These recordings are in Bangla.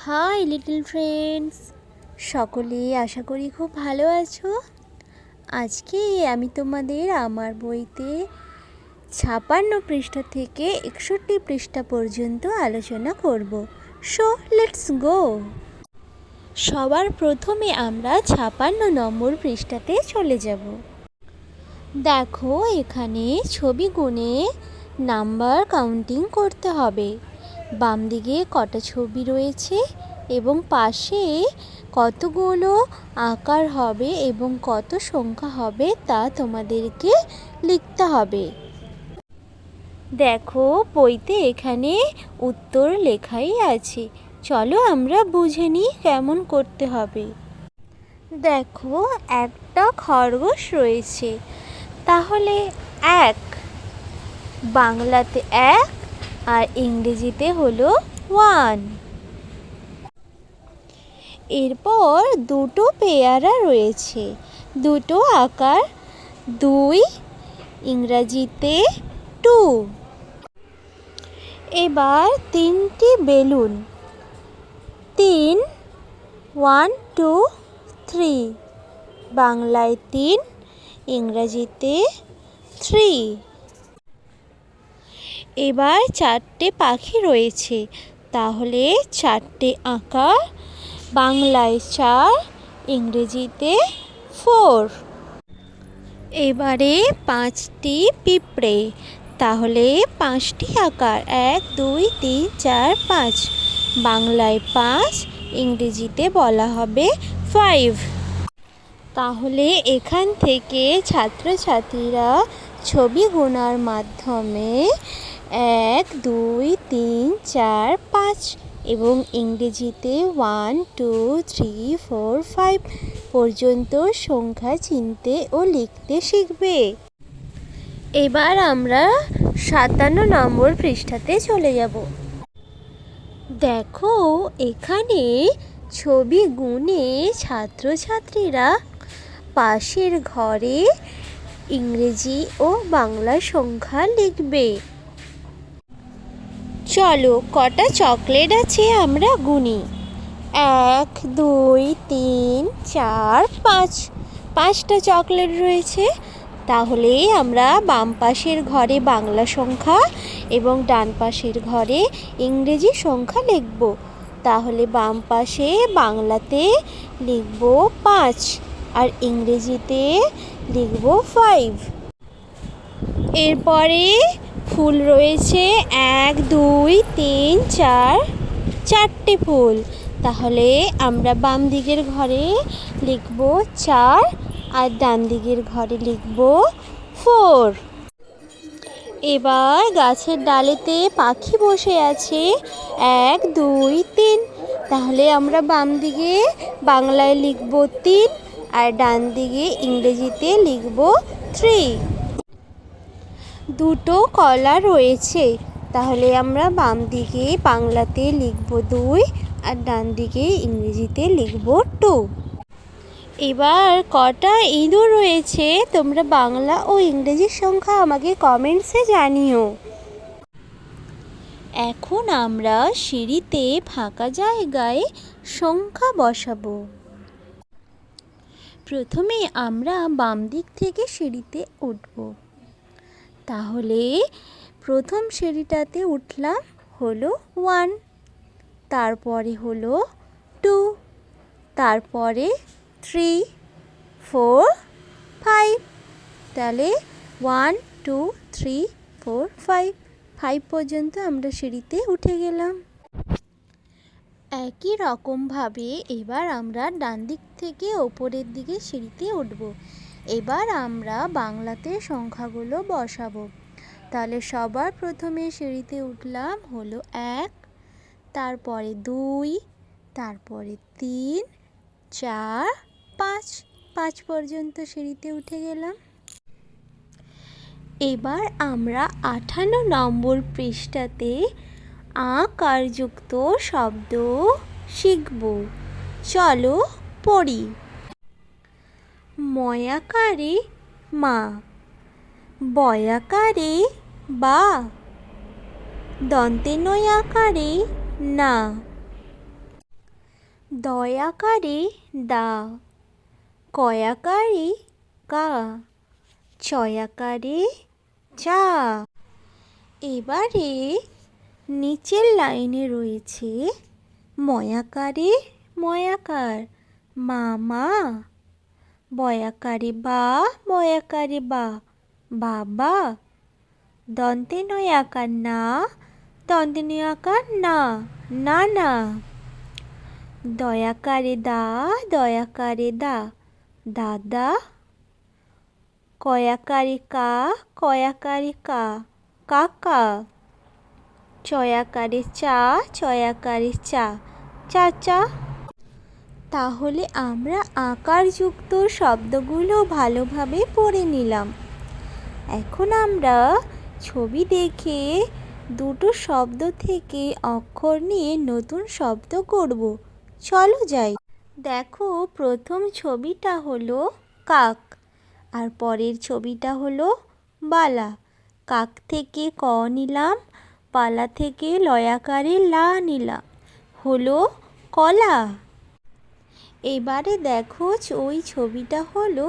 হাই লিটল ফ্রেন্ডস, সকলে আশা করি খুব ভালো আছো। আজকে আমি তোমাদের আমার বইতে 56 পৃষ্ঠা থেকে 61 পৃষ্ঠা পর্যন্ত আলোচনা করব। So let's go. সবার প্রথমে আমরা 56 নম্বর পৃষ্ঠাতে চলে যাব। দেখো, এখানে ছবি গুনে নাম্বার কাউন্টিং করতে হবে। বাম দিকে কটা ছবি রয়েছে এবং পাশে কতগুলো আকার হবে এবং কত সংখ্যা হবে তা তোমাদেরকে লিখতে হবে। দেখো, বইতে এখানে উত্তর লেখাই আছে। চলো আমরা বুঝে নিই কেমন করতে হবে। দেখো, একটা খরগোশ রয়েছে, তাহলে এক, বাংলাতে এক আর ইংরেজিতে হলো 1। এরপর দুটো পেয়ারা রয়েছে, দুটো আকার 2, ইংরেজিতে 2। এবার তিনটি বেলুন, 3, 1 2 3, বাংলায় 3, ইংরেজিতে 3। এবার 4টে পাখি রয়েছে, তাহলে 4টে আকার, বাংলায় 4, ইংরেজিতে 4। এবারে 5টি পিঁপড়ে, তাহলে 5টি আকার, 1 2 3 4 5, বাংলায় 5, ইংরেজিতে বলা হবে 5। তাহলে এখান থেকে ছাত্রছাত্রীরা ছবি গোনার মাধ্যমে 1 2 3 4 5 এবং ইংরেজিতে 1 2 3 4 5 পর্যন্ত সংখ্যা চিনতে ও লিখতে শিখবে। এবার আমরা 57 নম্বর পৃষ্ঠাতে চলে যাব। দেখো, এখানে ছবি গুনে ছাত্রছাত্রীরা পাশের ঘরে ইংরেজি ও বাংলা সংখ্যা লিখবে। চলো, কটা চকলেট আছে আমরা গুনি। 1 2 3 4 5, 5টা চকলেট রয়েছে। তাহলে আমরা বাম পাশের ঘরে বাংলা সংখ্যা এবং ডান পাশের ঘরে ইংরেজি সংখ্যা লিখব। তাহলে বাম পাশে বাংলাতে লিখব 5 আর ইংরেজিতে লিখব 5। এরপরে ফুল রয়েছে 1 2 3 4, 4টে ফুল। তাহলে আমরা বাম দিকের ঘরে লিখব 4 আর ডান দিকের ঘরে লিখব 4। এবার গাছের ডালেতে পাখি বসে আছে 1 2 3, তাহলে আমরা বাম দিকে বাংলায় লিখব 3 আর ডান দিকে ইংরেজিতে লিখব 3। দুটো কলা রয়েছে, তাহলে আমরা বাম দিকে বাংলাতে লিখব 2 আর ডান দিকে ইংরেজিতে লিখব 2। এবার কটা ইঁদুর রয়েছে তোমরা বাংলা ও ইংরেজির সংখ্যা আমাকে কমেন্টসে জানিও। এখন আমরা সিঁড়িতে ফাঁকা জায়গায় সংখ্যা বসাবো। প্রথমে আমরা বাম দিক থেকে সিঁড়িতে উঠব। তাহলে প্রথম সিঁড়িটাতে উঠলাম হলো 1, তারপরে হলো 2, তারপরে 3 4 5, তাহলে 1 2 3 4 5, 5 পর্যন্ত আমরা সিঁড়িতে উঠে গেলাম। একই রকমভাবে এবার আমরা ডান দিক থেকে ওপরের দিকে সিঁড়িতে উঠব। এবার আমরা বাংলাতে সংখ্যাগুলো বসাবো। তাহলে সবার প্রথমে সিঁড়িতে উঠলাম হলো 1, তারপরে 2, তারপরে 3 4 5, 5 পর্যন্ত সিঁড়িতে উঠে গেলাম। এবার আমরা 58 নম্বর পৃষ্ঠাতে আকারযুক্ত শব্দ শিখব। চলো পড়ি। ময়াকারে মা, বয়াকারে বা, দন্তে নয়াকারে না, দয়াকারে দা, কয়াকারে কা, চয়াকারে চা। এবারে নিচের লাইনে রয়েছে ময়াকারে ময়াকার মামা, বয়াকারে বা, বয়াকারে বা, বাবা। দন্তে নয়াকার না, দন্তে নয়াকার না, নানা। দয়াকারে দা, দয়াকারে দা, দাদা। কয়াকারে কা, কয়াকারে কা, কাকা। চয়াকারে চা, চয়াকারে চা, চাচা। তাহলে আমরা আকারযুক্ত শব্দগুলো ভালোভাবে পড়ে নিলাম। এখন আমরা ছবি দেখে দুটো শব্দ থেকে অক্ষর নিয়ে নতুন শব্দ করব। চলো যাই। দেখো, প্রথম ছবিটা হলো কাক, আর পরের ছবিটা হলো বালা। কাক থেকে ক নিলাম, পালা থেকে লয়াকারে লা নিলাম, হলো কলা। এবারে দেখো, ওই ছবিটা হলো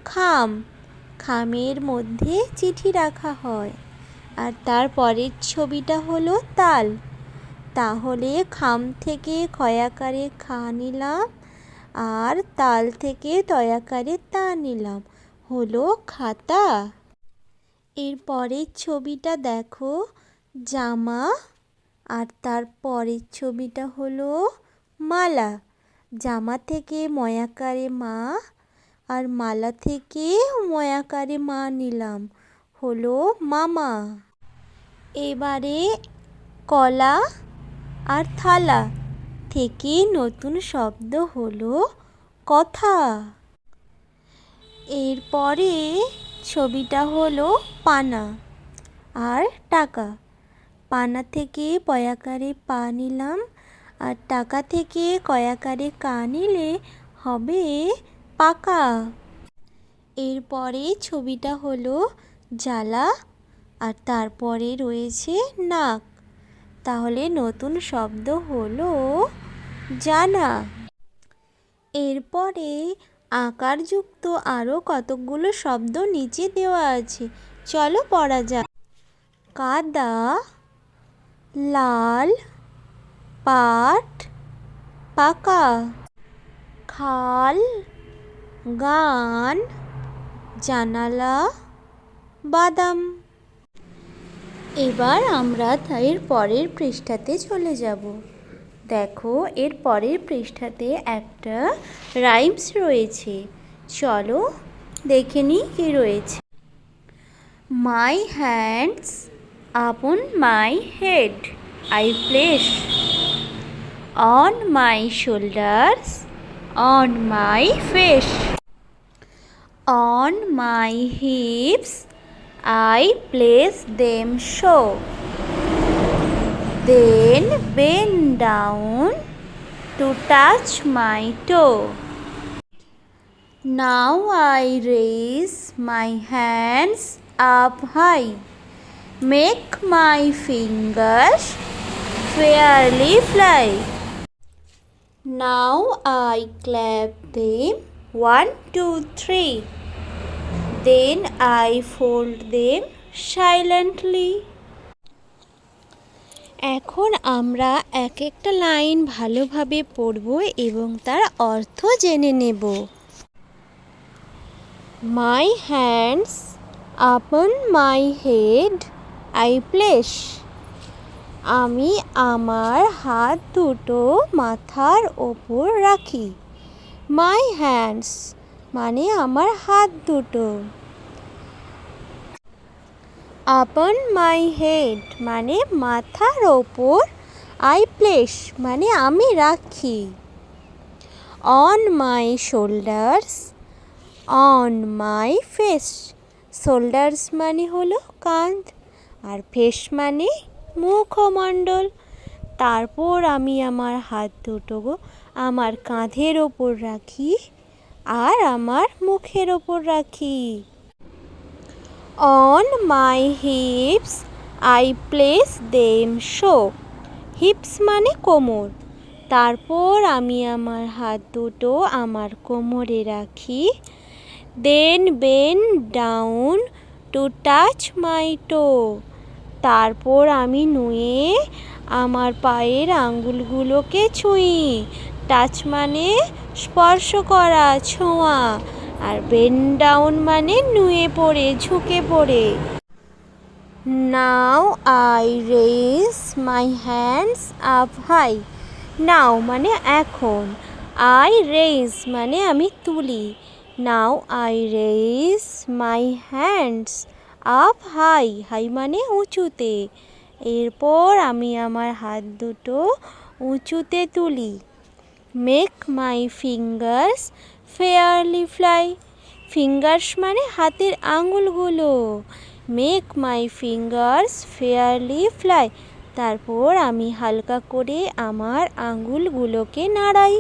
খাম। খামের মধ্যে চিঠি রাখা হয়। আর তার পরের ছবিটা হলো তাল। তাহলে খাম থেকে খয়াকারে খা নিলাম, আর তাল থেকে তয়াকারে তা নিলাম, হলো খাতা। এর পরের ছবিটা দেখো জামা, আর তার পরের ছবিটা হলো মালা। জামা থেকে ময়াকারে মা, আর মালা থেকে ময়াকারে মা নিলাম, হলো মামা। এবারে কলা আর থালা থেকে নতুন শব্দ হলো কথা। এরপরে ছবিটা হলো পানা আর টাকা। পানা থেকে পয়াকারে পা নিলাম, আর টাকা থেকে কয়াকারে কা নিলে হবে পাকা। এরপরে ছবিটা হলো জ্বালা, আর তারপরে রয়েছে নাক। তাহলে নতুন শব্দ হলো জানা। এরপরে আকারযুক্ত আরও কতকগুলো শব্দ নিচে দেওয়া আছে, চলো পড়া যাক। কাদা, লাল, পাট, পাকা। খাল, গান, জানালা, বাদাম। এবার আমরা এর পরের পৃষ্ঠাতে চলে যাব। দেখো, এর পরের পৃষ্ঠাতে একটা রাইমস রয়েছে, চলো দেখে নিই কি রয়েছে। My hands upon my head I place, on my shoulders on my face, on my hips I place them so, then bend down to touch my toe. Now I raise my hands up high, make my fingers fairly fly. Now I clap them 1, 2, 3. Then I fold them silently. এখন আমরা এক একটা লাইন ভালোভাবে পড়ব এবং তার অর্থ জেনে নেব। মাই hands upon my head I place, আমি আমার হাত দুটো মাথার ওপর রাখি। মাই হ্যান্ডস মানে আমার হাত দুটো। আপন মাই হেড মানে মাথার ওপর, আই প্লেস মানে আমি রাখি। On my shoulders on my face, shoulders মানে হলো কাঁধ, আর ফেস মানে মুখমণ্ডল। তারপর আমি আমার হাত দুটো আমার কাঁধের ওপর রাখি আর আমার মুখের ওপর রাখি। On my hips I place them so, hips মানে কোমর, তারপর আমি আমার হাত দুটো আমার কোমরে রাখি। Then bend down to touch my toe. তারপর আমি নুয়ে আমার পায়ের আঙ্গুলগুলোকে ছুঁই। টাচ মানে স্পর্শ করা, ছোঁয়া, আর বেন্ড ডাউন মানে নুয়ে পড়ে, ঝুঁকে পড়ে। Now I raise my hands up high. Now মানে এখন, আই রেজ মানে আমি তুলি। Now I raise my hands up high, high মানে উঁচুতে। এরপর আমি আমার হাত দুটো উঁচুতে তুলি। Make my fingers fairly fly. Fingers মানে হাতের আঙুলগুলো। Make my fingers fairly fly. তারপর আমি হালকা করে আমার আঙুলগুলোকে নাড়াই।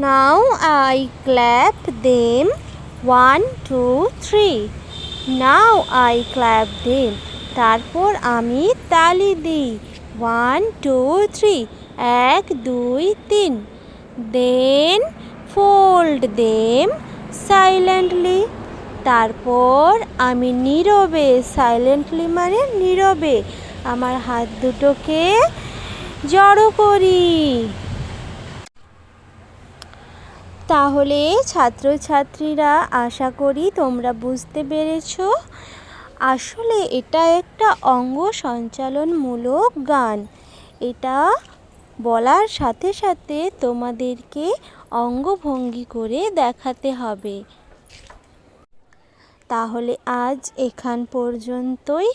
Now I clap them 1 2 3। Now I clap them. তারপর আমি তালি দিই। 1 2 3, 1 2 3। দেন ফোল্ড দেম সাইলেন্টলি। তারপর আমি নীরবে, সাইলেন্টলি মানে নীরবে, আমার হাত দুটোকে জড়ো করি। তাহলে ছাত্রছাত্রীরা, আশা করি তোমরা বুঝতে পেরেছো। আসলে এটা একটা অঙ্গ সঞ্চালনমূলক গান। এটা বলার সাথে সাথে তোমাদেরকে অঙ্গভঙ্গি করে দেখাতে হবে। তাহলে আজ এখান পর্যন্তই।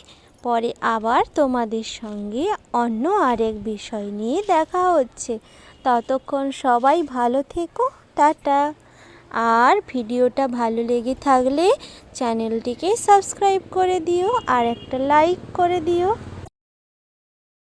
পরে আবার তোমাদের সঙ্গে অন্য আরেক বিষয় নিয়ে দেখা হচ্ছে। ততক্ষণ সবাই ভালো থেকো, টাটা। আর ভিডিওটা ভালো লেগে থাকলে চ্যানেলটিকে সাবস্ক্রাইব করে দিও আর একটা লাইক করে দিও।